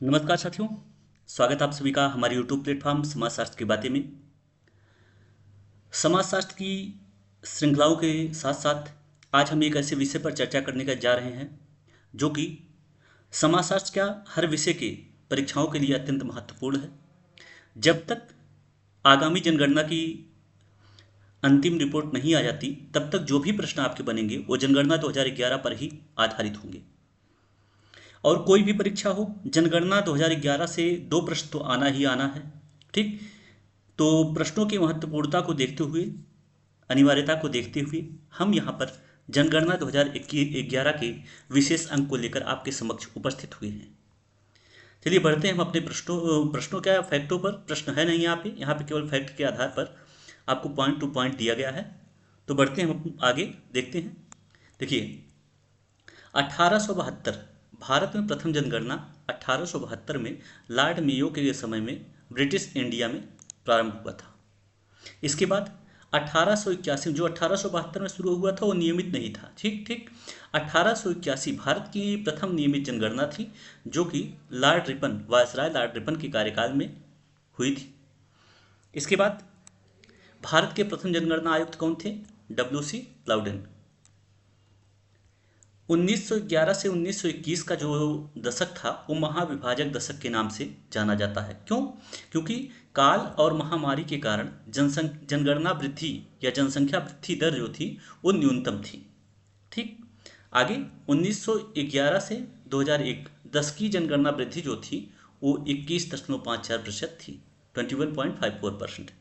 नमस्कार साथियों। स्वागत आप सभी का हमारे YouTube प्लेटफॉर्म समाजशास्त्र की बातें में। समाजशास्त्र की श्रृंखलाओं के साथ साथ आज हम एक ऐसे विषय पर चर्चा करने का जा रहे हैं जो कि समाजशास्त्र क्या हर विषय के परीक्षाओं के लिए अत्यंत महत्वपूर्ण है। जब तक आगामी जनगणना की अंतिम रिपोर्ट नहीं आ जाती तब तक जो भी प्रश्न आपके बनेंगे वो जनगणना 2011 पर ही आधारित होंगे। और कोई भी परीक्षा हो, जनगणना 2011 से दो प्रश्न तो आना ही आना है। ठीक, तो प्रश्नों की महत्वपूर्णता को देखते हुए, अनिवार्यता को देखते हुए हम यहाँ पर जनगणना 2011 के विशेष अंक को लेकर आपके समक्ष उपस्थित हुए हैं। चलिए बढ़ते हैं हम अपने प्रश्नों क्या फैक्टों पर। प्रश्न है नहीं यहाँ पे केवल फैक्ट के आधार पर आपको पॉइंट टू पॉइंट दिया गया है। तो बढ़ते हैं हम आगे, देखते हैं। देखिए, 1872 भारत में प्रथम जनगणना 1872 में लॉर्ड मेयो के समय में ब्रिटिश इंडिया में प्रारंभ हुआ था। इसके बाद 1881 जो 1872 में शुरू हुआ था वो नियमित नहीं था। ठीक ठीक, 1881 भारत की प्रथम नियमित जनगणना थी जो कि Lord Ripon, viceroy Lord Ripon के कार्यकाल में हुई थी। इसके बाद भारत के प्रथम जनगणना आयुक्त कौन थे? W C प्लाउडेन। 1911 से 1921 का जो दशक था वो महाविभाजक दशक के नाम से जाना जाता है। क्यों? क्योंकि काल और महामारी के कारण जनगणना वृद्धि या जनसंख्या वृद्धि दर जो थी वो न्यूनतम थी। ठीक, आगे 1911 से 2001 दशकीय जनगणना वृद्धि जो थी वो 21.54% थी, 21.54%।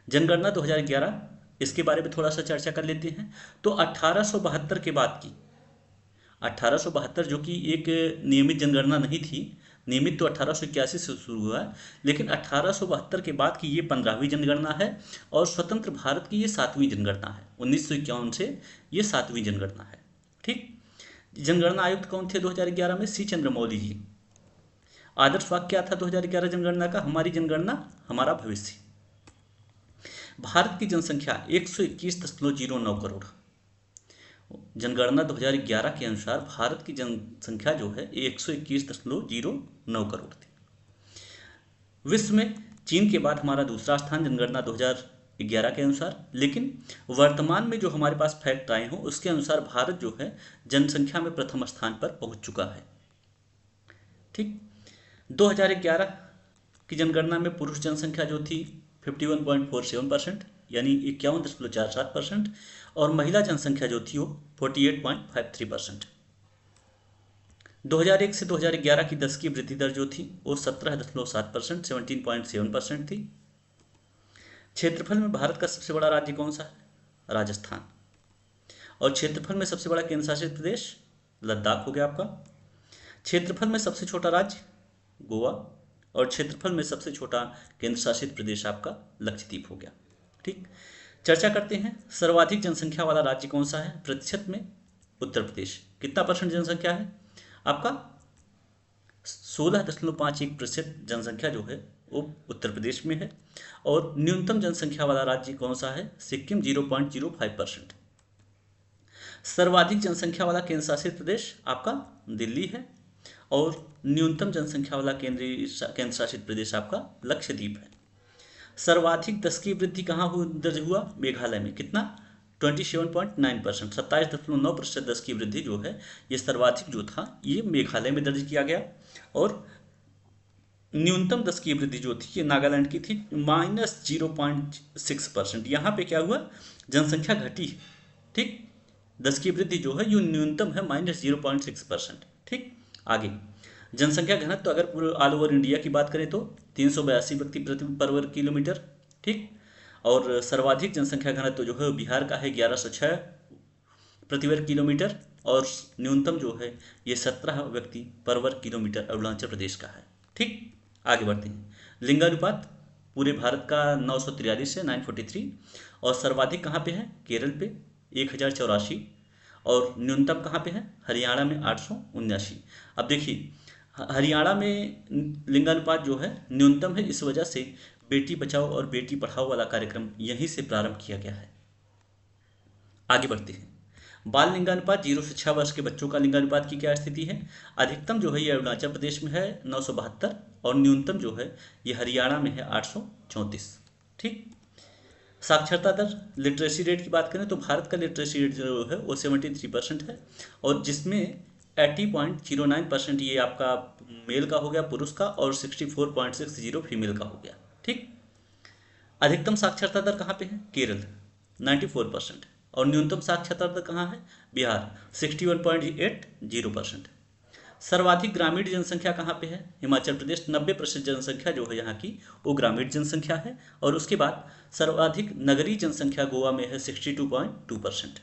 जनगणना 2011, इसके बारे में थोड़ा सा चर्चा कर लेते हैं। तो 1872 के बाद की 1872 जो कि एक नियमित जनगणना नहीं थी, नियमित तो 1881 से शुरू हुआ है, लेकिन 1872 के बाद की ये 15वीं जनगणना है और स्वतंत्र भारत की ये 7वीं जनगणना है। 1951 से ये 7वीं जनगणना है। ठीक, जनगणना आयुक्त कौन थे 2011 में? सी चंद्रमौली जी। आदर्श वाक्य क्या था 2011 जनगणना का? हमारी जनगणना हमारा भविष्य। भारत की जनसंख्या 121.09 करोड़। जनगणना 2011 के अनुसार भारत की जनसंख्या जो है 121.09 करोड़ थी। विश्व में चीन के बाद हमारा दूसरा स्थान जनगणना 2011 के अनुसार, लेकिन वर्तमान में जो हमारे पास फैक्ट आए हों उसके अनुसार भारत जो है जनसंख्या में प्रथम स्थान पर पहुंच चुका है। ठीक, 2011 की जनगणना में पुरुष जनसंख्या जो थी 51.47%, यानी 51.47%, और महिला जनसंख्या जो थी वो 48.53%। 2001 से 2011 की 10 की वृद्धि दर जो थी वो 17.7%, 17.7% थी। क्षेत्रफल में भारत का सबसे बड़ा राज्य कौन सा है? राजस्थान। और क्षेत्रफल में सबसे बड़ा केंद्र शासित प्रदेश लद्दाख हो गया आपका। क्षेत्रफल में सबसे छोटा राज्य गोवा, और क्षेत्रफल में सबसे छोटा केंद्र शासित प्रदेश आपका लक्षद्वीप हो गया। ठीक, चर्चा करते हैं सर्वाधिक जनसंख्या वाला राज्य कौन सा है प्रतिशत में? उत्तर प्रदेश। कितना परसेंट जनसंख्या है आपका? 16.51% जनसंख्या जो है वो उत्तर प्रदेश में है। और न्यूनतम जनसंख्या वाला राज्य कौन सा है? सिक्किम, 0.05%। सर्वाधिक जनसंख्या वाला केंद्र शासित प्रदेश आपका दिल्ली है, और न्यूनतम जनसंख्या वाला केंद्र शासित प्रदेश आपका लक्षद्वीप है। सर्वाधिक 10 की वृद्धि कहाँ दर्ज हुआ? मेघालय में। कितना? 27.9%, 27.9% 10 की वृद्धि जो है ये सर्वाधिक जो था ये मेघालय में दर्ज किया गया। और न्यूनतम 10 की वृद्धि जो थी ये नागालैंड की थी, -0.6%। यहाँ पे क्या हुआ? जनसंख्या घटी। ठीक, 10 की वृद्धि जो है ये न्यूनतम है -0.6%। ठीक, आगे जनसंख्या घनत्व तो अगर पूरे ऑल ओवर इंडिया की बात करें तो 382 व्यक्ति प्रति पर वर्ग किलोमीटर। ठीक, और सर्वाधिक जनसंख्या घनत्व जो है बिहार का है 1106 प्रति वर्ग किलोमीटर, और न्यूनतम जो है ये 17 व्यक्ति पर वर्ग किलोमीटर अरुणाचल प्रदेश का है। ठीक, आगे बढ़ते हैं। लिंगानुपात पूरे भारत का 943 है, 943, और सर्वाधिक कहाँ पे है? केरल पे 1084, और न्यूनतम कहाँ पे है? हरियाणा में 879। अब देखिए, हरियाणा में लिंगानुपात जो है न्यूनतम है, इस वजह से बेटी बचाओ और बेटी पढ़ाओ वाला कार्यक्रम यहीं से प्रारंभ किया गया है। आगे बढ़ते हैं। बाल लिंगानुपात 0 से 6 वर्ष के बच्चों का लिंगानुपात की क्या स्थिति है? अधिकतम जो है ये अरुणाचल प्रदेश में है 972 और न्यूनतम जो है ये हरियाणा में है 834। ठीक। साक्षरता दर, लिटरेसी रेट की बात करें तो भारत का लिटरेसी रेट जो है वो 73% है और जिसमें 80.09% ये आपका मेल का हो गया, पुरुष का, और 64.60 फीमेल का हो गया। ठीक। अधिकतम साक्षरता दर कहाँ पे है? केरल 94% और न्यूनतम साक्षरता दर कहाँ है? बिहार 61.80%। सर्वाधिक ग्रामीण जनसंख्या कहाँ पे है? हिमाचल प्रदेश 90% जनसंख्या जो है यहाँ की वो ग्रामीण जनसंख्या है और उसके बाद सर्वाधिक नगरीय जनसंख्या गोवा में है 62.2%।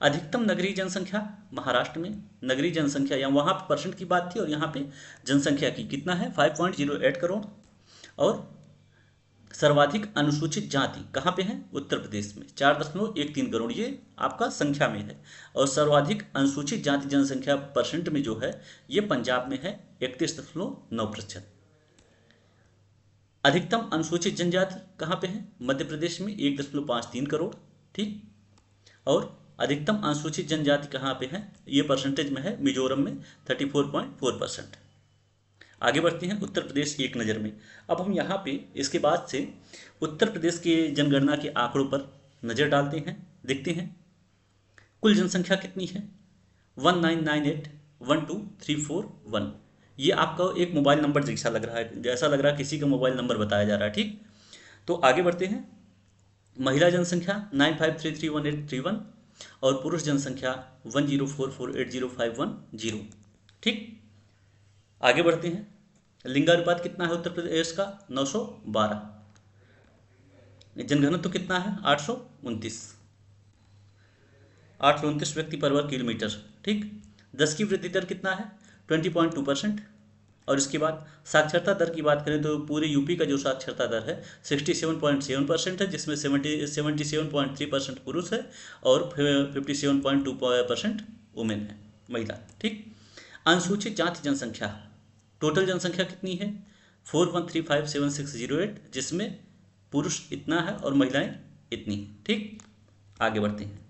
अधिकतम नगरीय जनसंख्या महाराष्ट्र में, नगरीय जनसंख्या या वहाँ पे परसेंट की बात थी और यहाँ पे जनसंख्या की कितना है 5.08 करोड़। और सर्वाधिक अनुसूचित जाति कहाँ पे है? उत्तर प्रदेश में 4.13 करोड़, ये आपका संख्या में है। और सर्वाधिक अनुसूचित जाति जनसंख्या परसेंट में जो है ये पंजाब में है 31.9%। अधिकतम अनुसूचित जनजाति कहाँ पे है? मध्य प्रदेश में 1.53 करोड़। ठीक। और अधिकतम अनुसूचित जनजाति कहाँ पे है? ये परसेंटेज में है मिजोरम में 34.4%। आगे बढ़ते हैं उत्तर प्रदेश एक नज़र में। अब हम यहाँ पे इसके बाद से उत्तर प्रदेश के जनगणना के आंकड़ों पर नज़र डालते हैं, देखते हैं कुल जनसंख्या कितनी है। 19981234 ये आपका एक मोबाइल नंबर जैसा लग रहा है, जैसा लग रहा है किसी का मोबाइल नंबर बताया जा रहा है। ठीक। तो आगे बढ़ते हैं। महिला जनसंख्या 95331831 और पुरुष जनसंख्या 10448051। ठीक। आगे बढ़ते हैं। लिंगानुपात कितना है उत्तर प्रदेश का? 912। जनघनत्व कितना है? 829 व्यक्ति पर वर्ग किलोमीटर। ठीक। 10 की वृद्धि दर कितना है? 20.2%। और इसके बाद साक्षरता दर की बात करें तो पूरे यूपी का जो साक्षरता दर है 67.7% है, जिसमें 77.3% पुरुष है और 57.2% वुमेन है, महिला। ठीक। अनुसूचित जाति जनसंख्या, टोटल जनसंख्या कितनी है? 41357608, जिसमें पुरुष इतना है और महिलाएं इतनी हैं। ठीक। आगे बढ़ते हैं।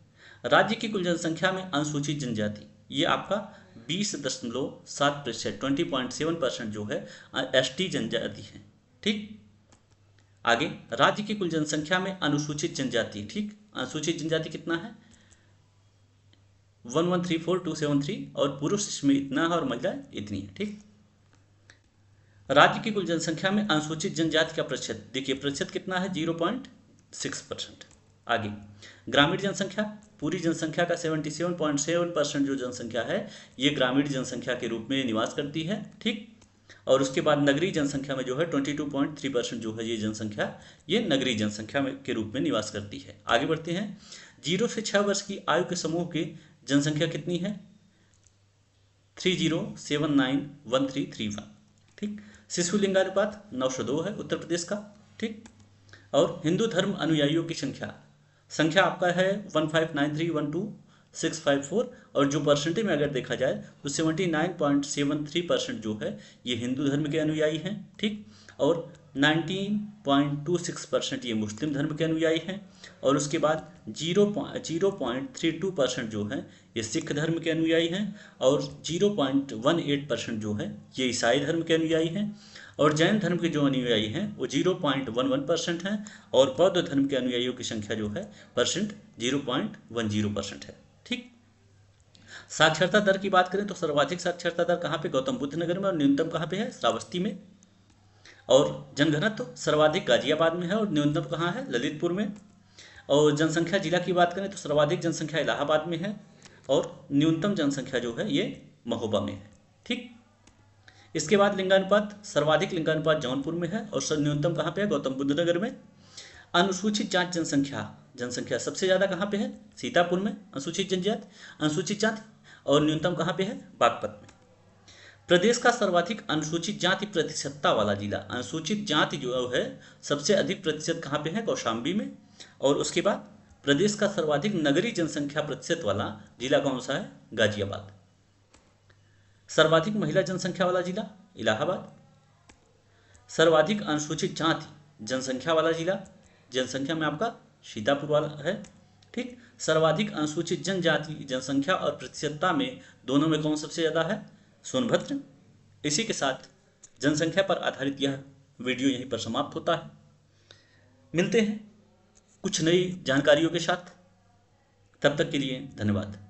राज्य की कुल जनसंख्या में अनुसूचित जनजाति ये आपका 20.7%, 20.7% जो है एसटी जनजाति है। ठीक। आगे राज्य की कुल जनसंख्या में अनुसूचित जनजाति, ठीक, अनुसूचित जनजाति कितना है? 1134273 और पुरुष इसमें इतना है और महिला इतनी है। ठीक। राज्य की कुल जनसंख्या में अनुसूचित जनजाति का प्रतिशत देखिए, प्रतिशत कितना है? 0.6%। आगे ग्रामीण जनसंख्या, पूरी जनसंख्या का 77.7% जो जनसंख्या है ये ग्रामीण जनसंख्या के रूप में निवास करती है। ठीक। और उसके बाद नगरीय जनसंख्या में जो है 22.3% जो है ये जनसंख्या ये नगरीय जनसंख्या के रूप में निवास करती है। आगे बढ़ते हैं। 0 से 6 वर्ष की आयु के समूह की जनसंख्या कितनी है? 30791331। ठीक। शिशु लिंगानुपात 902 है उत्तर प्रदेश का। ठीक। और हिंदू धर्म अनुयायियों की संख्या आपका है 159312,654 और जो परसेंटेज में अगर देखा जाए तो 79.73% जो है ये हिंदू धर्म के अनुयायी हैं। ठीक। और 19.26% ये मुस्लिम धर्म के अनुयायी हैं और उसके बाद 0.32% जो है ये सिख धर्म के अनुयायी हैं और 0.18% जो है ये ईसाई धर्म के अनुयायी हैं और जैन धर्म के जो अनुयायी हैं वो 0.11% हैं और बौद्ध धर्म के अनुयायियों की संख्या जो है परसेंट 0.10% है। ठीक। साक्षरता दर की बात करें तो सर्वाधिक साक्षरता दर कहाँ पे? गौतम बुद्ध नगर में और न्यूनतम कहाँ पे है? श्रावस्ती में। और जनघनत्व तो सर्वाधिक गाजियाबाद में है और न्यूनतम कहाँ है? ललितपुर में। और जनसंख्या जिला की बात करें तो सर्वाधिक जनसंख्या इलाहाबाद में है और न्यूनतम जनसंख्या जो है ये महोबा में है। ठीक। इसके बाद लिंगानुपात, सर्वाधिक लिंगानुपात जौनपुर में है और न्यूनतम कहाँ पे है? गौतम बुद्ध नगर में। अनुसूचित जाति जनसंख्या सबसे ज़्यादा कहाँ पे है? सीतापुर में अनुसूचित जाति और न्यूनतम कहाँ पे है? बागपत में। प्रदेश का सर्वाधिक अनुसूचित जाति प्रतिशतता वाला जिला, अनुसूचित जाति जो है सबसे अधिक प्रतिशत कहाँ पे है? कौशाम्बी में। और उसके बाद प्रदेश का सर्वाधिक नगरीय जनसंख्या प्रतिशत वाला जिला कौन सा है? गाजियाबाद। सर्वाधिक महिला जनसंख्या वाला जिला इलाहाबाद। सर्वाधिक अनुसूचित जाति जनसंख्या वाला जिला जनसंख्या में आपका सीतापुर वाला है। ठीक। सर्वाधिक अनुसूचित जनजाति जनसंख्या और प्रतिशतता में दोनों में कौन सबसे ज़्यादा है? सोनभद्र। इसी के साथ जनसंख्या पर आधारित यह वीडियो यहीं पर समाप्त होता है। मिलते हैं कुछ नई जानकारियों के साथ, तब तक के लिए धन्यवाद।